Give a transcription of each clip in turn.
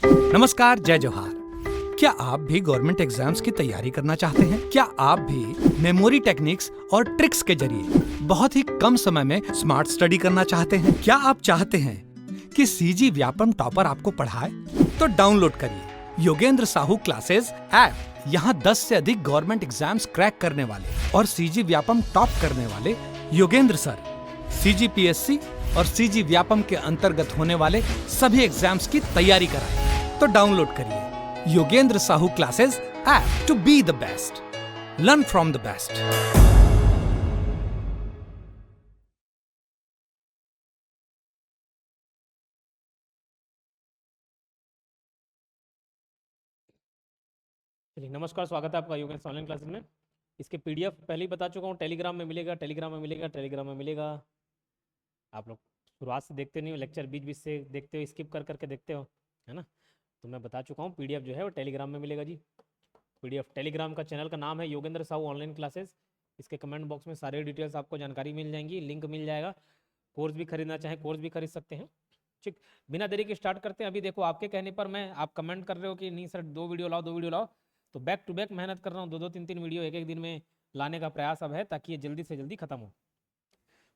नमस्कार, जय जोहार। क्या आप भी गवर्नमेंट एग्जाम्स की तैयारी करना चाहते हैं? क्या आप भी मेमोरी टेक्निक्स और ट्रिक्स के जरिए बहुत ही कम समय में स्मार्ट स्टडी करना चाहते हैं? क्या आप चाहते हैं कि सीजी व्यापम टॉपर आपको पढ़ाए? तो डाउनलोड करिए योगेंद्र साहू क्लासेस ऐप। यहाँ 10 से अधिक गवर्नमेंट एग्जाम्स क्रैक करने वाले और सीजी व्यापम टॉप करने वाले योगेंद्र सर सीजीपीएससी और सीजी व्यापम के अंतर्गत होने वाले सभी एग्जाम्स की तैयारी कराएं। तो डाउनलोड करिए Yogendra Sahu classes app to be the best, learn from the best. चलिए, नमस्कार, स्वागत है आपका योगेंद्र ऑनलाइन क्लासेस में। इसके पीडीएफ पहले ही बता चुका हूँ, टेलीग्राम में मिलेगा, टेलीग्राम में मिलेगा, टेलीग्राम में मिलेगा। आप लोग शुरुआत से देखते नहीं हो, लेक्चर बीच बीच से देखते हो, स्किप कर करके देखते हो, है ना? तो मैं बता चुका हूँ, पीडीएफ जो है वो टेलीग्राम में मिलेगा जी। पीडीएफ टेलीग्राम का चैनल का नाम है योगेंद्र साहू ऑनलाइन क्लासेस। इसके कमेंट बॉक्स में सारे डिटेल्स आपको जानकारी मिल जाएंगी, लिंक मिल जाएगा। कोर्स भी खरीदना चाहें कोर्स भी खरीद सकते हैं। ठीक, बिना देरी के स्टार्ट करते हैं। अभी देखो, आपके कहने पर मैं, आप कमेंट कर रहे हो कि नहीं सर 2 वीडियो लाओ 2 वीडियो लाओ, तो बैक टू बैक मेहनत कर रहा हूँ। 2-2 3-3 वीडियो एक एक दिन में लाने का प्रयास अब है, ताकि ये जल्दी से जल्दी खत्म हो।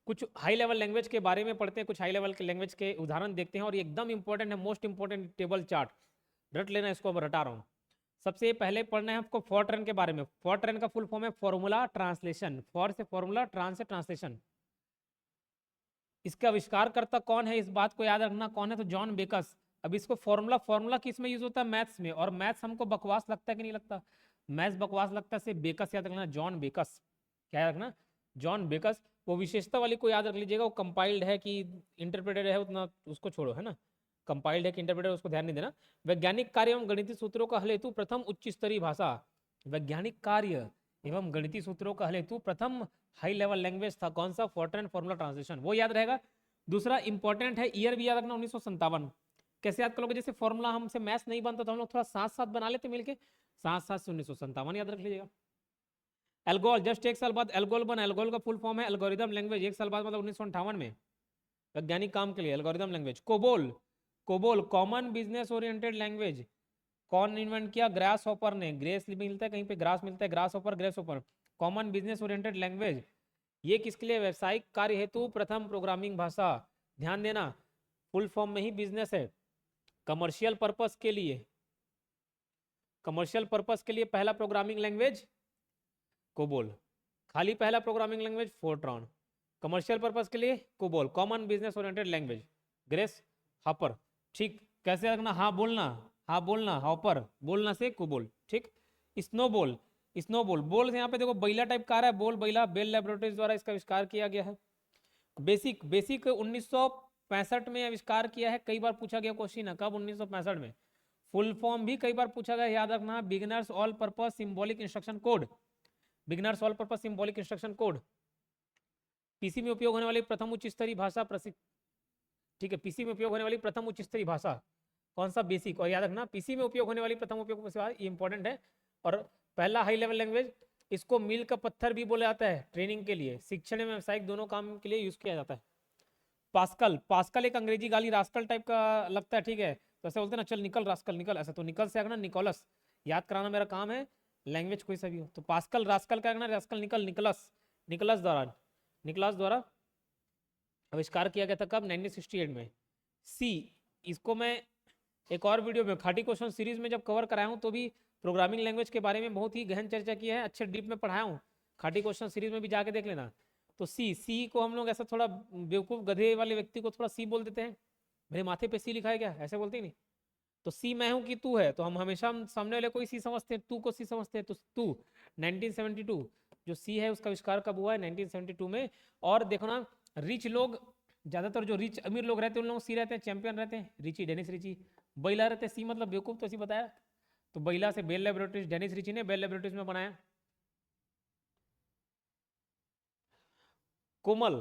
कुछ हाई लेवल लैंग्वेज के बारे में पढ़ते हैं, कुछ हाई लेवल के लैंग्वेज के उदाहरण देखते हैं। और ये एकदम इंपॉर्टेंट है, मोस्ट इंपॉर्टेंट टेबल चार्ट, रट लेना इसको, अब रटा रहा हूँ। सबसे पहले पढ़ना है आपको फॉरट्रेन के बारे में। फॉरट्रेन का फुल फॉर्म है फॉर्मूला ट्रांसलेशन। फॉर से फॉर्मूला, ट्रांस से ट्रांसलेशन। इसका आविष्कार करता कौन है, इस बात को याद रखना, कौन है? तो जॉन बेकस। अब इसको फॉर्मूला फॉर्मूला किस में यूज होता है? मैथ्स में। और मैथ्स हमको बकवास लगता है कि नहीं लगता? मैथ्स बकवास लगता है, सिर्फ बेकस याद रखना, जॉन बेकस। क्या याद रखना? जॉन बेकस। वो विशेषता वाली को याद रख लीजिएगा, वो कंपाइल्ड है कि इंटरप्रेटेड है, उतना उसको छोड़ो, है ना? कंपाइल्ड है कि इंटरप्रेटेड, उसको ध्यान नहीं देना। वैज्ञानिक कार्य एवं गणितीय सूत्रों का हल हेतु प्रथम उच्च स्तरीय भाषा। वैज्ञानिक कार्य एवं गणितीय सूत्रों का हल हेतु प्रथम हाई लेवल लैंग्वेज था कौन सा? फॉरट्रेन फॉर्मूला ट्रांसलेशन, वो याद रहेगा। दूसरा इंपॉर्टेंट है, ईयर भी याद रखना, 1957। कैसे याद करोगे? जैसे फॉर्मूला हमसे मैथ्स नहीं बनता तो हम लोग थोड़ा साथ साथ बना लेते मिलके, साथ साथ से 1957 याद रख लीजिएगा। एल्गोल, जस्ट एक साल बाद एल्गोल बना। एल्गोल का फुल फॉर्म है एल्गोरिदम लैंग्वेज। एक साल बाद मतलब 1958 में वैज्ञानिक काम के लिए algorithm language. COBOL, COBOL common business oriented language. कौन इन्वेंट किया? ग्रास हॉपर ने। ग्रेस मिलता है कहीं पे, ग्रास मिलता है, grass hopper, grace hopper. Common business oriented language, ये किसके लिए? व्यवसायिक कार्य हेतु प्रथम प्रोग्रामिंग भाषा। ध्यान देना, फुल फॉर्म में ही बिजनेस है। कमर्शियल पर्पस के लिए, कमर्शियल पर्पस के लिए पहला प्रोग्रामिंग लैंग्वेज कोबोल। खाली पहला programming language Fortran. Commercial purpose के लिए COBOL. Common business oriented language grace hopper. ठीक, कैसे रखना? हाँ बोलना, हाँ बोलना, हॉपर बोलना से कोबोल। ठीक, स्नोबॉल, स्नोबॉल बोल से यहाँ पे देखो बैला टाइप का आ रहा है, बोल बैला। बेल लेबोरेटरीज द्वारा इसका आविष्कार किया गया है। बेसिक, बेसिक 1965 में आविष्कार किया है। कई बार पूछा गया क्वेश्चन है, कब? 1965 में। फुल फॉर्म भी कई बार पूछा गया, याद रखना, beginners all purpose symbolic instruction code. Beginners all purpose symbolic instruction code. PC में उपयोग होने वाली प्रथम उच्च स्तरीय भाषा ठीक है, पीसी में उपयोग होने वाली प्रथम उच्च स्तरीय भाषा कौन सा? बेसिक। और याद रखना, पीसी में उपयोग होने वाली प्रथम उपयोग भाषा, ये इंपॉर्टेंट है। और पहला हाई लेवल लैंग्वेज, इसको मील का पत्थर भी बोला जाता है, ट्रेनिंग के लिए, शिक्षण में, व्यावसायिक दोनों काम के लिए यूज किया जाता है। पास्कल, पास्कल एक अंग्रेजी गाली, रास्कल टाइप का लगता है, ठीक है? तो ऐसे बोलते हैं ना, चल निकल रास्कल निकल, ऐसा। तो निकल से आगना निकोलस, याद कराना मेरा काम है, लैंग्वेज कोई सा भी हो। तो पास्कल रास्कल का आगना, रास्कल निकल, निकलस, निकलस द्वारा, निकलस द्वारा आविष्कार किया गया था। कब? 1968 में। सी, इसको मैं एक और वीडियो में खाटी क्वेश्चन सीरीज में जब कवर कराया हूँ, तो भी प्रोग्रामिंग लैंग्वेज के बारे में बहुत ही गहन चर्चा की है, अच्छे डीप में पढ़ाया हूँ। खाटी क्वेश्चन सीरीज में भी जाके देख लेना। तो सी, सी को हम लोग ऐसा थोड़ा बेवकूफ गधे वाले व्यक्ति को थोड़ा सी बोल देते हैं, मेरे माथे पे सी लिखा है क्या, ऐसे बोलते ही नहीं। तो सी मैं हूं कि तू है, तो हम हमेशा सामने वाले को ही सी समझते हैं, तू को सी समझते हैं। तो तू 1972, जो सी है उसका आविष्कार कब हुआ है? 1972 में। और देखो ना, रिच लोग, ज्यादातर जो रिच अमीर लोग रहते हैं उन लोग सी रहते हैं, चैंपियन रहते हैं। Ritchie, Dennis Ritchie. बैला रहते हैं सी, मतलब बेवकूफ, तो सी बताया। तो बैला से बेल लेबोरेटरीज, डेनिस रिची ने बेल लेबोरेटरीज में बनाया। COMAL,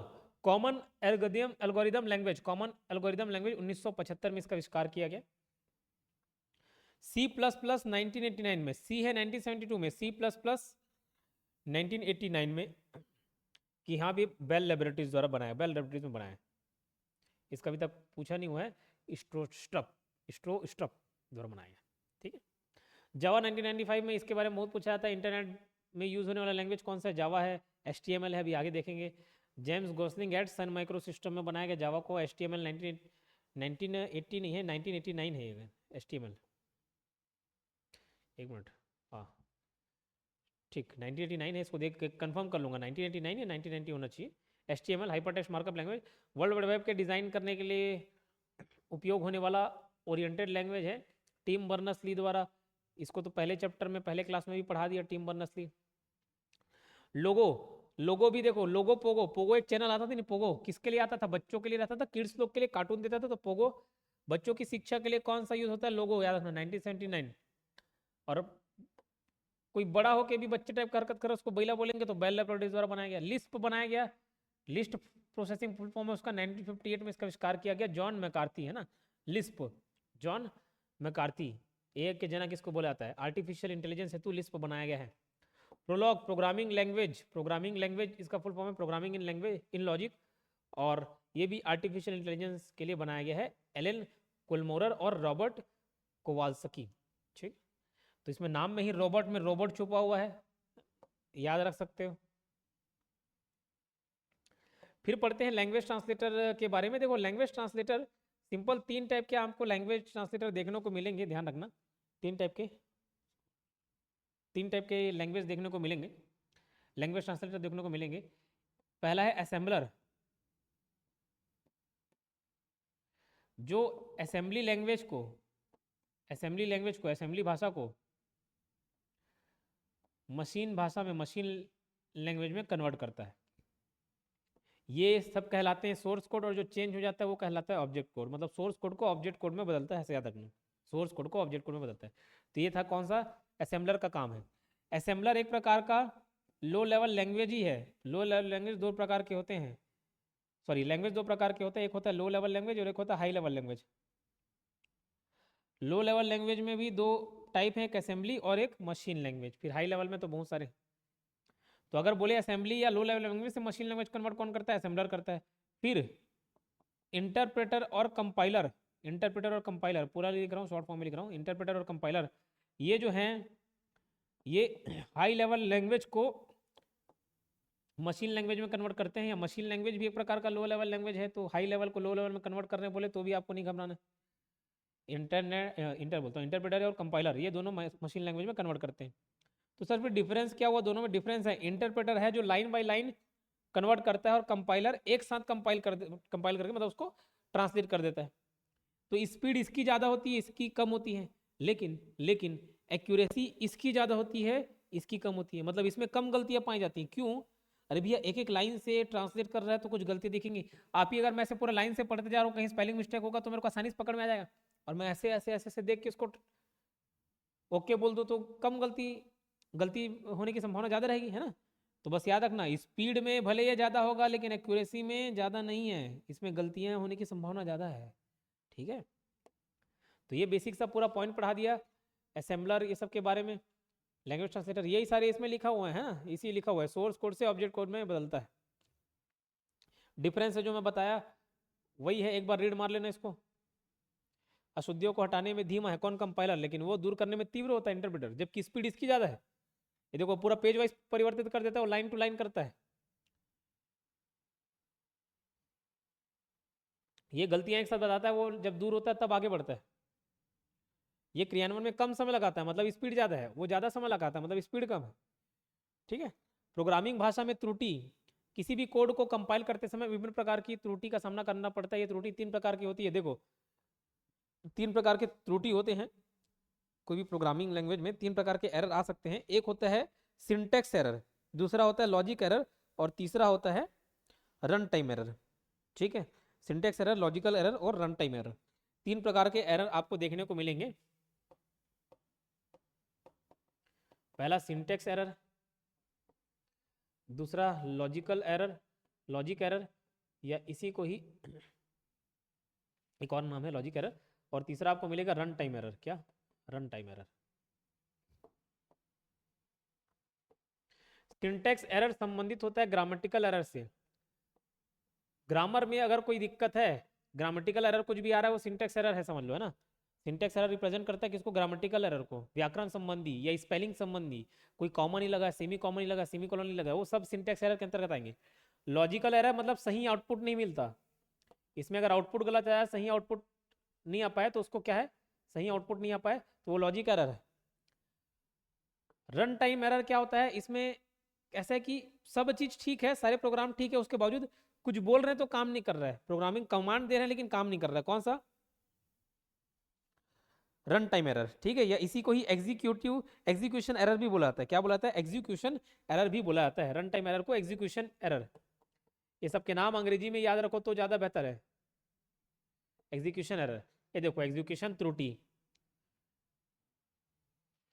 common algorithm language, common algorithm language 1975 में इसका आविष्कार किया गया। सी प्लस प्लस 1989 में, सी है 1972 में, सी प्लस प्लस 1989 में, कि यहाँ भी बेल लेबोरेटरीज द्वारा बनाया, बेल लेबोरेटरीज में बनाया। इसका अभी तक पूछा नहीं हुआ है। स्ट्रोस्ट्रप, स्ट्रोस्ट्रप द्वारा बनाया गया, ठीक है। जावा 1995 में इसके बारे में बहुत पूछा जाता है, इंटरनेट में यूज होने वाला लैंग्वेज कौन सा है, जावा है, HTML है, अभी आगे देखेंगे। James Gosling eight Sun micro system में बनाया गया जावा को, HTML 1980 नहीं है, 1989 है ये HTML, एक मिनट, हाँ ठीक 1989 है, इसको देख के कंफर्म कर लूँगा, 1989 या 1990 होना चाहिए। HTML hypertext markup language, world wide web के डिज़ाइन करने के लिए उपयोग होने वाला ओरिएंटेड लैंग्वेज है, टिम बर्नर्स ली द्वारा, इसको तो पहले चैप्टर में पहले क्लास में भी पढ़ा दिया, टिम बर्नर्स ली। लोगो, लोगो भी देखो, लोगो पोगो, पोगो एक चैनल आता था नहीं, पोगो किसके लिए आता था, बच्चों के लिए रहता था, किड्स लोग के लिए कार्टून देता था, तो पोगो बच्चों की शिक्षा के लिए कौन सा यूज होता है, लोगो, याद रखना 1979। और कोई बड़ा हो के भी बच्चे टाइप का हरकत करे उसको बैला बोलेंगे, तो बेल लैपटॉप द्वारा बनाया गया। लिस्प बनाया गया, लिस्ट प्रोसेसिंग फुल फॉर्म है उसका, 1958 में इसका आविष्कार किया गया, जॉन मैकार्थी है ना, लिस्प, जॉन मैकार्थी, एक के जनक इसको बोला जाता है, आर्टिफिशियल इंटेलिजेंस हेतु लिस्प बनाया गया है। Prolog programming language, programming language इसका फुल फॉर्म है programming in language in logic, और ये भी आर्टिफिशियल इंटेलिजेंस के लिए बनाया गया है, एलन कोलमोरर और रॉबर्ट कोवाल्स्की, ठीक। तो इसमें नाम में ही रॉबर्ट में रोबोट छुपा हुआ है, याद रख सकते हो। फिर पढ़ते हैं लैंग्वेज ट्रांसलेटर के बारे में। देखो लैंग्वेज ट्रांसलेटर सिंपल 3 टाइप के आपको लैंग्वेज ट्रांसलेटर देखने को मिलेंगे, ध्यान रखना, 3 टाइप के लैंग्वेज देखने को मिलेंगे, लैंग्वेज ट्रांसलेटर देखने को मिलेंगे। पहला है असेंबलर, जो असेंबली भाषा को मशीन भाषा में, मशीन लैंग्वेज में कन्वर्ट करता है। ये सब कहलाते हैं सोर्स कोड, और जो चेंज हो जाता है वो कहलाता है ऑब्जेक्ट कोड, मतलब सोर्स कोड को ऑब्जेक्ट कोड में बदलता है, ऐसे याद रखना, सोर्स कोड को ऑब्जेक्ट कोड में बदलता है। तो ये था कौन सा, असेंबलर का काम है। असेंबलर एक प्रकार का लो लेवल लैंग्वेज ही है। लो लेवल लैंग्वेज दो प्रकार के होते हैं, सॉरी लैंग्वेज दो प्रकार के होते हैं, एक होता है लो लेवल लैंग्वेज और एक होता है high level language. Low level language में भी 2 टाइप है, एक असेंबली और एक मशीन लैंग्वेज, फिर हाई लेवल में तो बहुत सारे। तो अगर बोले असेंबली या लो लेवल लैंग्वेज से मशीन लैंग्वेज कन्वर्ट कौन करता है, असेंबलर करता है। फिर इंटरप्रेटर और कंपाइलर, इंटरप्रेटर और कंपाइलर पूरा लिख रहा हूँ, शॉर्ट फॉर्म में लिख रहा हूँ, इंटरप्रेटर और कंपाइलर ये जो हैं ये हाई लेवल लैंग्वेज को मशीन लैंग्वेज में कन्वर्ट करते हैं, या मशीन लैंग्वेज भी एक प्रकार का लो लेवल लैंग्वेज है, तो हाई लेवल को लो लेवल में कन्वर्ट करने बोले तो भी आपको नहीं घबराना। इंटरप्रेटर और कंपाइलर ये दोनों मशीन लैंग्वेज में कन्वर्ट करते हैं। तो सर फिर डिफरेंस क्या हुआ, दोनों में डिफरेंस है। इंटरप्रेटर है जो लाइन बाय लाइन कन्वर्ट करता है, और कंपाइलर एक साथ कंपाइल करके मतलब उसको ट्रांसलेट कर देता है। तो स्पीड इसकी ज़्यादा होती है, इसकी कम होती है, लेकिन एक्यूरेसी इसकी ज़्यादा होती है, इसकी कम होती है, मतलब इसमें कम गलतियां पाई जाती हैं। क्यों, अरे भैया एक एक लाइन से ट्रांसलेट कर रहा है तो कुछ गलती दिखेंगी। आप ही अगर मैं से पूरा लाइन से पढ़ते जा रहा हूँ, कहीं स्पेलिंग मिस्टेक होगा तो मेरे को आसानी से पकड़ में आ जाएगा, और मैं ऐसे ऐसे ऐसे ऐसे देख के उसको ओके बोल दो तो कम गलती होने की संभावना ज़्यादा रहेगी, है ना। तो बस याद रखना, स्पीड में भले ये ज़्यादा होगा लेकिन एक्यूरेसी में ज़्यादा नहीं है, इसमें गलतियाँ होने की संभावना ज़्यादा है, ठीक है। तो ये बेसिक सा पूरा पॉइंट पढ़ा दिया असेंबलर ये सब के बारे में। लैंग्वेज ट्रांसलेटर यही सारे इसमें लिखा हुआ है ना, इसी लिखा हुआ है, सोर्स कोड से ऑब्जेक्ट कोड में बदलता है। डिफरेंस है जो मैं बताया वही है, एक बार रीड मार लेना इसको। अशुद्धियों को हटाने में धीमा है कौन, कंपाइलर, लेकिन वो दूर करने में तीव्र होता है इंटरप्रेटर, जबकि स्पीड इसकी ज़्यादा है। ये देखो पूरा पेज वाइज परिवर्तित कर देता है, वो लाइन टू लाइन करता है। ये गलतियां एक साथ बताता है, वो जब दूर होता है तब आगे बढ़ता है। ये क्रियान्वयन में कम समय लगाता है, मतलब स्पीड ज़्यादा है, वो ज़्यादा समय लगाता है, मतलब स्पीड कम है, ठीक है। प्रोग्रामिंग भाषा में त्रुटि, किसी भी कोड को कंपाइल करते समय विभिन्न प्रकार की त्रुटि का सामना करना पड़ता है। ये त्रुटि 3 प्रकार की होती है, देखो 3 प्रकार के त्रुटि होते हैं कोई भी प्रोग्रामिंग लैंग्वेज में, 3 प्रकार के एरर आ सकते हैं। एक होता है सिंटेक्स एरर, दूसरा होता है लॉजिक एरर, और तीसरा होता है रन टाइम एरर, ठीक है। सिंटेक्स एरर, लॉजिकल एरर और रन टाइम एरर, 3 प्रकार के एरर आपको देखने को मिलेंगे। पहला सिंटेक्स एरर, दूसरा लॉजिक एरर या इसी को ही एक और नाम है लॉजिक एरर, और तीसरा आपको मिलेगा रन टाइम एरर। क्या, run time error. Syntax error संबंधित होता है ग्रामेटिकल एरर से। ग्रामर में अगर कोई दिक्कत है, ग्रामेटिकल एरर कुछ भी आ रहा है वो सिंटेक्स एरर है, समझ लो, है ना। सिंटेक्स एरर रिप्रेजेंट करता है किसको? ग्रामेटिकल एरर को, व्याकरण संबंधी या स्पेलिंग संबंधी, कोई कॉमन नहीं लगा, सेमी कॉमन नहीं लगा, सेमी कॉलन नहीं लगा, वो सब सिंटेक्स एरर के अंतर्गत आएंगे। लॉजिकल एरर मतलब सही आउटपुट नहीं मिलता, इसमें अगर आउटपुट गलत आया, सही आउटपुट नहीं आ पाए तो उसको क्या है? सही आउटपुट नहीं आ पाए तो वो लॉजिक एरर है। रन टाइम एरर क्या होता है? इसमें ऐसा है कि सब चीज ठीक है, सारे प्रोग्राम ठीक है, उसके बावजूद कुछ बोल रहे हैं तो काम नहीं कर रहा है, प्रोग्रामिंग कमांड दे रहे हैं लेकिन काम नहीं कर रहा है। कौन सा? रन टाइम एरर, ठीक है। या इसी को ही एग्जीक्यूशन एरर भी बोला जाता है। क्या बोला जाता है? एग्जीक्यूशन एरर भी बोला जाता है। रन टाइम एरर को एग्जीक्यूशन एरर, ये सबके नाम अंग्रेजी में याद रखो तो ज्यादा बेहतर है। एग्जीक्यूशन एरर, ये देखो एग्जीक्यूशन त्रुटि,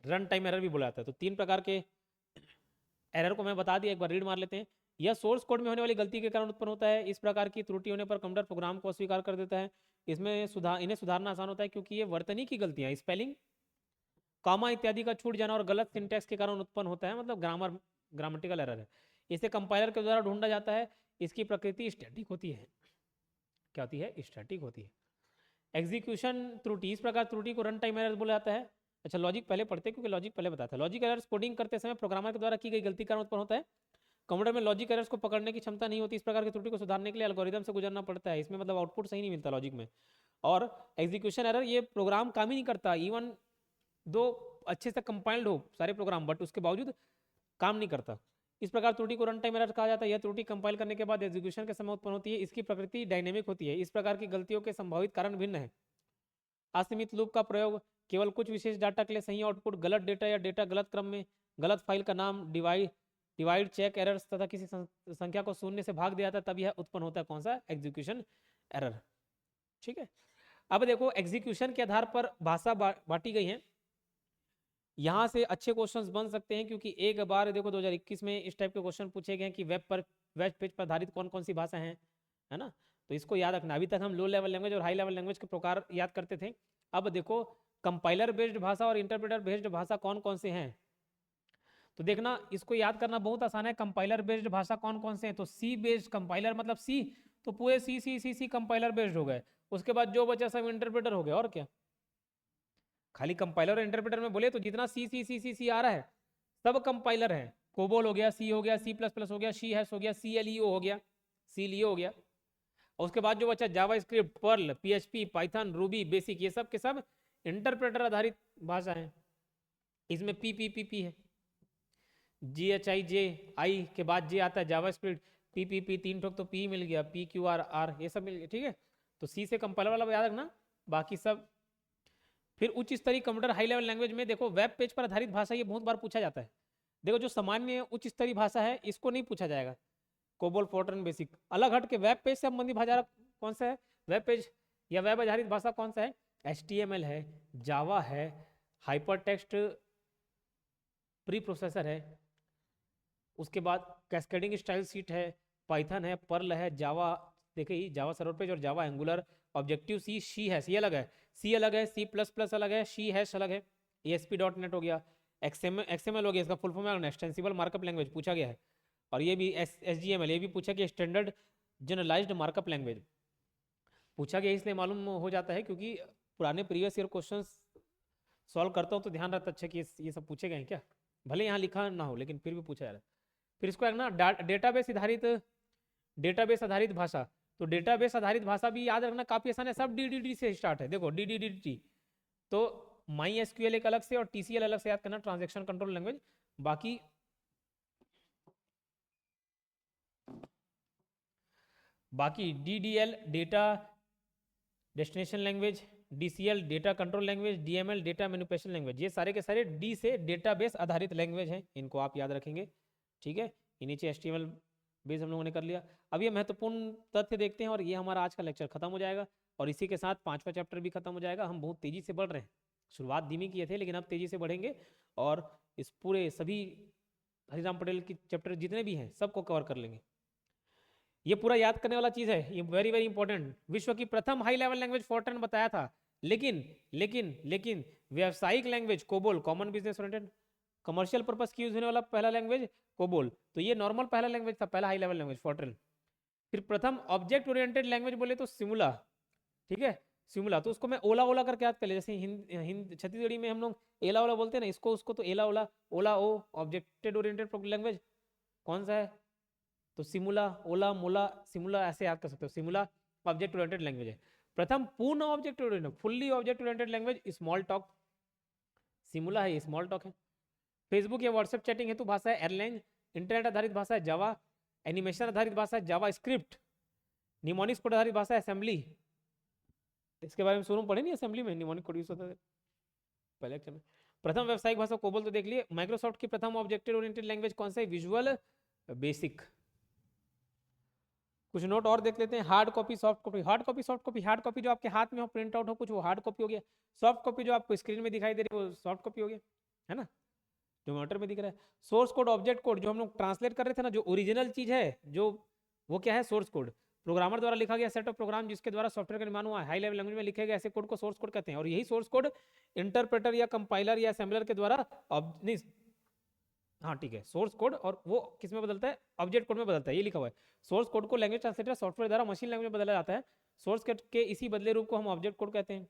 रन टाइम एरर भी बोला जाता है। तो 3 प्रकार के एरर को मैं बता दिया, एक बार रीड मार लेते हैं। यह सोर्स कोड में होने वाली गलती के कारण उत्पन्न होता है। इस प्रकार की त्रुटि होने पर कंप्यूटर प्रोग्राम को अस्वीकार कर देता है। इसमें इन्हें सुधारना आसान होता है क्योंकि ये वर्तनी की गलतियां, स्पेलिंग, कॉमा इत्यादि का छूट जाना और गलत सिंटैक्स के कारण उत्पन्न होता है, मतलब ग्रामेटिकल एरर है। इसे कंपाइलर के द्वारा ढूंढा जाता है। इसकी प्रकृति स्टैटिक होती है। क्या होती है? स्टैटिक होती है। एग्जीक्यूशन त्रुटि, इस प्रकार त्रुटि को रन टाइम एरर बोला जाता है। अच्छा, लॉजिक पहले पढ़ते हैं क्योंकि लॉजिक पहले बताया था। लॉजिक एरर्स कोडिंग करते समय प्रोग्रामर के द्वारा की गई गलती के कारण उत्पन्न होता है। कंप्यूटर में लॉजिक एरर्स को पकड़ने की क्षमता नहीं होती। इस प्रकार की त्रुटि को सुधारने के लिए एल्गोरिदम से गुजरना पड़ता है। इसमें मतलब आउटपुट सही नहीं मिलता लॉजिक में। और एग्जीक्यूशन एरर, ये प्रोग्राम काम ही नहीं करता, इवन दो अच्छे से कंपाइल्ड हो सारे प्रोग्राम, बट उसके बावजूद काम नहीं करता। इस प्रकार त्रुटि को रन टाइम एरर कहा जाता है। यह त्रुटि कंपाइल करने के बाद एग्जीक्यूशन के समय उत्पन्न होती है। इसकी प्रकृति डायनेमिक होती है। इस प्रकार की गलतियों के संभावित कारण भिन्न है। असीमित लूप का प्रयोग, केवल कुछ विशेष डाटा के लिए सही आउटपुट, गलत डेटा या डेटा गलत क्रम में, गलत फाइल का नाम, डिवाइड चेक एरर्स तथा किसी संख्या को शून्य से भाग दिया जाता है, तब यह उत्पन्न होता है। कौन सा? Execution error. ठीक है। अब देखो एग्जीक्यूशन के आधार पर भाषा बांटी गई है। यहां से अच्छे क्वेश्चंस बन सकते हैं क्योंकि एक बार देखो 2021 में इस टाइप के क्वेश्चन पूछे गए हैं कि वेब पेज पर आधारित कौन कौन सी भाषा है ना। तो इसको याद रखना। अभी तक हम लो लेवल लैंग्वेज और हाई लेवल लैंग्वेज के प्रकार याद करते थे। अब देखो कंपाइलर बेस्ड भाषा और इंटरप्रेटर बेस्ड भाषा कौन कौन से हैं, तो देखना इसको याद करना बहुत आसान है। कंपाइलर बेस्ड भाषा कौन कौन से हैं? तो सी बेस्ड कंपाइलर, मतलब सी, तो पूरे सी कंपाइलर बेस्ड हो गए। उसके बाद जो बचा सब इंटरप्रेटर हो गया। और क्या? खाली कंपाइलर और इंटरप्रेटर में बोले तो जितना सी आ रहा है सब कंपाइलर है। कोबोल हो गया, सी हो गया, C++ हो गया, सी हैश हो गया, CLEO हो गया, CLEO हो गया। और उसके बाद जो बचा JavaScript, Perl, PHP, Python, Ruby, BASIC, ये सब के सब इंटरप्रेटर आधारित भाषा है। इसमें PPP है, GHIJ के बाद जे आता है जावा स्क्रिप्ट, PPP 3 ठोक तो P मिल गया, PQR ये सब मिल गया। ठीक है, तो सी से कंपाइलर वाला याद रखना, बाकी सब। फिर उच्च स्तरीय कंप्यूटर हाई लेवल लैंग्वेज में देखो वेब पेज पर आधारित भाषा, ये बहुत बार पूछा जाता है। देखो जो सामान्य उच्च स्तरीय भाषा है इसको नहीं पूछा जाएगा। COBOL, Fortran, basic. अलग हट के वेब पेज से संबंधित भाषा कौन सा है? वेब पेज या वेब आधारित भाषा कौन सा है? HTML है, जावा है, हाइपर टेक्स्ट प्री प्रोसेसर है, उसके बाद कैस्केडिंग स्टाइल शीट है, पाइथन है, पर्ल है, जावा, देखिए जावा सर्वर पेज और जावा एंगुलर, ऑब्जेक्टिव सी है, सी अलग है, C++ अलग है, सी हैश अलग है, ASP.NET हो गया, XML हो गया, इसका फुल फॉर्म है एक्सटेंसिबल मार्कअप लैंग्वेज पूछा गया है। और ये भी SGML, ये भी पूछा गया स्टैंडर्ड जनरलाइज्ड मार्कअप लैंग्वेज पूछा गया। इसलिए मालूम हो जाता है क्योंकि पुराने प्रीवियस ईयर क्वेश्चंस सॉल्व करता हूँ तो ध्यान रहता अच्छा कि ये सब पूछे गए हैं क्या, भले यहाँ लिखा ना हो लेकिन फिर भी पूछा जा रहा है। फिर इसको है ना डेटाबेस आधारित भाषा। तो डेटाबेस आधारित भाषा भी याद रखना काफी आसान है, सब DDD से स्टार्ट है। देखो DDDT, तो MySQL एक अलग से और TCL अलग से याद करना, ट्रांजैक्शन कंट्रोल लैंग्वेज। बाकी DDL data destination language, DCL data control language, DML data manipulation language, ये सारे के सारे D से डेटाबेस आधारित लैंग्वेज हैं, इनको आप याद रखेंगे। ठीक है, ये नीचे HTML बेस हम लोगों ने कर लिया। अब ये महत्वपूर्ण तथ्य देखते हैं और ये हमारा आज का लेक्चर खत्म हो जाएगा और इसी के साथ 5वां चैप्टर भी खत्म हो जाएगा। हम बहुत तेजी से बढ़ रहे हैं, शुरुआत धीमी किए थे लेकिन अब तेजी से बढ़ेंगे और इस पूरे सभी हरिराम पटेल की चैप्टर जितने भी हैं सबको कवर कर लेंगे। ये पूरा याद करने वाला चीज है, ये वेरी वेरी इंपॉर्टेंट। विश्व की प्रथम हाई लेवल लैंग्वेज फोर्ट्रन बताया था, लेकिन व्यावसायिक language COBOL, common business oriented, commercial purpose की यूज होने वाला पहला लैंग्वेज कोबोल, तो ये नॉर्मल पहला लैंग्वेज था, पहला हाई लेवल लैंग्वेज फोर्ट्रन। फिर प्रथम ऑब्जेक्ट ओरिएंटेड लैंग्वेज बोले तो सिमुला, ठीक है, सिमुला, तो उसको मैं ओला ओला करके याद कर ले, जैसे हिंद छत्तीसगढ़ी में हम लोग एला ओला बोलते हैं ना, इसको उसको तो एला ओला, ओला ओ ऑब्जेक्टेड ओरिएंटेड प्रोग्रामिंग लैंग्वेज कौन सा है, तो सिमुला, ओला, मोला, सिमुला ऐसे याद कर सकते हो। सिमुला ऑब्जेक्ट ओरिएंटेड लैंग्वेज है। प्रथम पूर्ण object oriented fully object oriented language Smalltalk, Simula है, ये स्मॉल टॉक है। फेसबुक या व्हाट्सएप चैटिंग हेतु भाषा है एयरलाइन, इंटरनेट आधारित भाषा है जावा, एनिमेशन आधारित भाषा है जावा स्क्रिप्ट, निमोनिक्स कोड आधारित भाषा है असेंबली। इसके बारे में शुरू पढ़े नहीं असेंबली में, निमोनिक कोड यूज होता है पहले लेक्चर में। प्रथम व्यावसायिक भाषा कोबोल तो देख लिए। माइक्रोसॉफ्ट की प्रथम ऑब्जेक्ट ओरिएंटेड लैंग्वेज कौन सा है, विजुअल बेसिक। कुछ नोट और देख लेते हैं। Hard copy soft copy, hard copy soft copy, hard copy जो आपके हाथ में हो प्रिंट आउट हो कुछ, वो हार्ड कॉपी हो गया। सॉफ्ट कॉपी जो आपको स्क्रीन में दिखाई दे रही है वो सॉफ्ट कॉपी हो गया, है ना, जो मॉनिटर में दिख रहा है। सोर्स कोड ऑब्जेक्ट कोड जो हम लोग ट्रांसलेट कर रहे थे ना, जो ओरिजिनल चीज है जो, वो क्या है, सोर्स कोड। प्रोग्रामर द्वारा लिखा गया सेट ऑफ प्रोग्राम जिसके द्वारा सॉफ्टवेयर का निर्माण हुआ है, हाई लेवल लैंग्वेज में लिखे गए ऐसे कोड को सोर्स कोड कहते हैं। और यही सोर्स कोड इंटरप्रेटर या कंपाइलर या असेंबलर के द्वारा नहीं, हाँ ठीक है, सोर्स कोड, और वो किस में बदलता है, ऑब्जेक्ट कोड में बदलता है, ये लिखा हुआ है। सोर्स कोड को लैंग्वेज ट्रांसलेटर सॉफ्टवेयर द्वारा मशीन लैंग्वेज में बदला जाता है। सोर्स कोड के इसी बदले रूप को हम ऑब्जेक्ट कोड कहते हैं।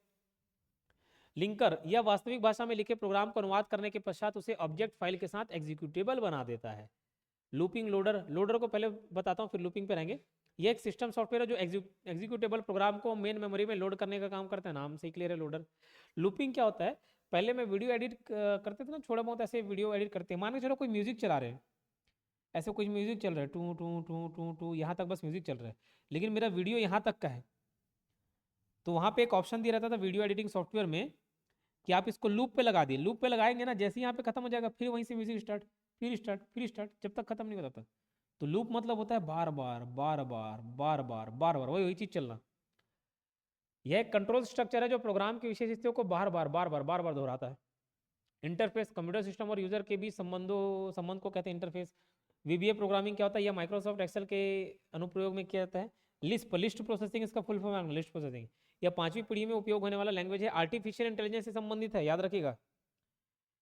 लिंकर यह वास्तविक भाषा में लिखे प्रोग्राम को अनुवाद करने के पश्चात उसे ऑब्जेक्ट फाइल के साथ एग्जीक्यूटेबल बना देता है। लूपिंग लोडर, लोडर को पहले बताता हूँ फिर लूपिंग पे रहेंगे। ये एक सिस्टम सॉफ्टवेयर है जो एग्जीक्यूटेबल प्रोग्राम को मेन मेमोरी में लोड करने का काम करता है, नाम से ही क्लियर है लोडर। लूपिंग क्या होता है, पहले मैं वीडियो एडिट करते थे ना, थोड़ा बहुत ऐसे वीडियो एडिट करते हैं, मान के चलो कोई म्यूजिक चला रहे हैं, ऐसे कुछ म्यूजिक चल रहा है, टू टू टू टू टू, यहाँ तक बस म्यूजिक चल रहा है, लेकिन मेरा वीडियो यहाँ तक का है, तो वहाँ पे एक ऑप्शन दिया रहता था वीडियो एडिटिंग सॉफ्टवेयर में कि आप इसको लूप पे लगा दिए, लूप पे लगाएंगे ना, जैसे यहाँ पे खत्म हो जाएगा फिर वहीं से म्यूजिक स्टार्ट, फिर स्टार्ट, फिर स्टार्ट, जब तक खत्म नहीं होता तब। तो लूप मतलब होता है बार बार बार बार बार बार बार बार वही वही चीज चलना। यह एक कंट्रोल स्ट्रक्चर है जो प्रोग्राम की विशेष स्थितियों को बार बार बार बार बार बार दोहराता है। इंटरफेस कंप्यूटर सिस्टम और यूजर के बीच संबंध को कहते हैं इंटरफेस। वीबीए प्रोग्रामिंग क्या होता है, यह माइक्रोसॉफ्ट एक्सेल के अनुप्रयोग में किया जाता है। लिस्ट प्रोसेसिंग इसका फुल फॉर्म है, लिस्ट प्रोसेसिंग। यह 5वीं पीढ़ी में उपयोग होने वाला लैंग्वेज है, आर्टिफिशियल इंटेलिजेंस से संबंधित है, याद रखिएगा।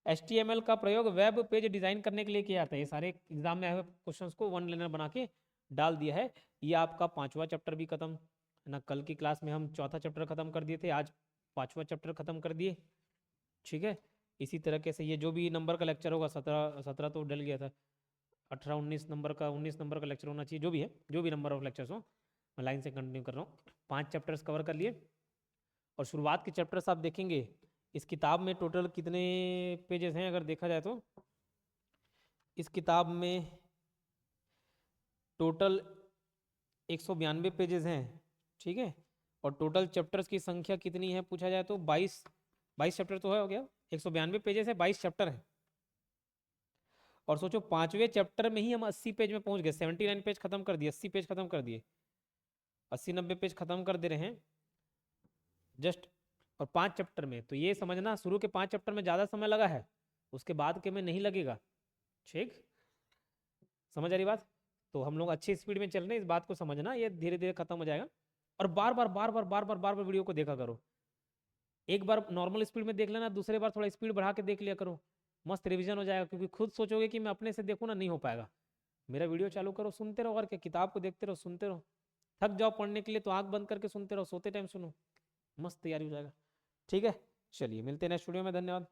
HTML का प्रयोग वेब पेज डिजाइन करने के लिए किया जाता है। ये सारे एग्जाम में आए हुए क्वेश्चंस को वन लाइनर बना के डाल दिया है। ये आपका 5वां चैप्टर भी खत्म ना, कल की क्लास में हम 4था चैप्टर खत्म कर दिए थे, आज 5वां चैप्टर खत्म कर दिए, ठीक है। इसी तरीके से ये जो भी नंबर का लेक्चर होगा, 17 तो डल गया था, 18 19 नंबर का, 19 नंबर का लेक्चर होना चाहिए, जो भी है, जो भी नंबर ऑफ लेक्चर्स हो, मैं लाइन से कंटिन्यू कर रहा हूँ। 5 चैप्टर्स कवर कर लिए। और शुरुआत के चैप्टर्स आप देखेंगे इस किताब में टोटल कितने पेजेस हैं, अगर देखा जाए तो इस किताब में टोटल 192 पेजेस हैं, ठीक है। और टोटल चैप्टर्स की संख्या कितनी है पूछा जाए तो 22 चैप्टर तो है, हो गया, 192 पेजेस है, 22 चैप्टर है। और सोचो 5वें चैप्टर में ही हम 80 पेज में पहुंच गए, 79 पेज खत्म कर दिए, 80 पेज खत्म कर दिए, 80-90 पेज खत्म कर दे रहे हैं जस्ट, और 5 चैप्टर में। तो ये समझना शुरू के 5 चैप्टर में ज़्यादा समय लगा है, उसके बाद के में नहीं लगेगा, ठीक, समझ आ रही बात। तो हम लोग अच्छी स्पीड में चल रहे हैं, इस बात को समझना, ये धीरे धीरे खत्म हो जाएगा। और बार बार बार बार बार बार बार बार वीडियो को देखा करो। एक बार नॉर्मल स्पीड में देख लेना, दूसरे बार थोड़ा स्पीड बढ़ा के देख लिया करो, मस्त रिवीजन हो जाएगा। क्योंकि खुद सोचोगे कि मैं अपने से देखूँ ना, नहीं हो पाएगा। मेरा वीडियो चालू करो, सुनते रहो, और क्या, किताब को देखते रहो, सुनते रहो। थक जाओ पढ़ने के लिए तो आंख बंद करके सुनते रहो, सोते टाइम सुनो, मस्त तैयारी हो जाएगा, ठीक है। चलिए मिलते हैं नेक्स्ट वीडियो में, धन्यवाद।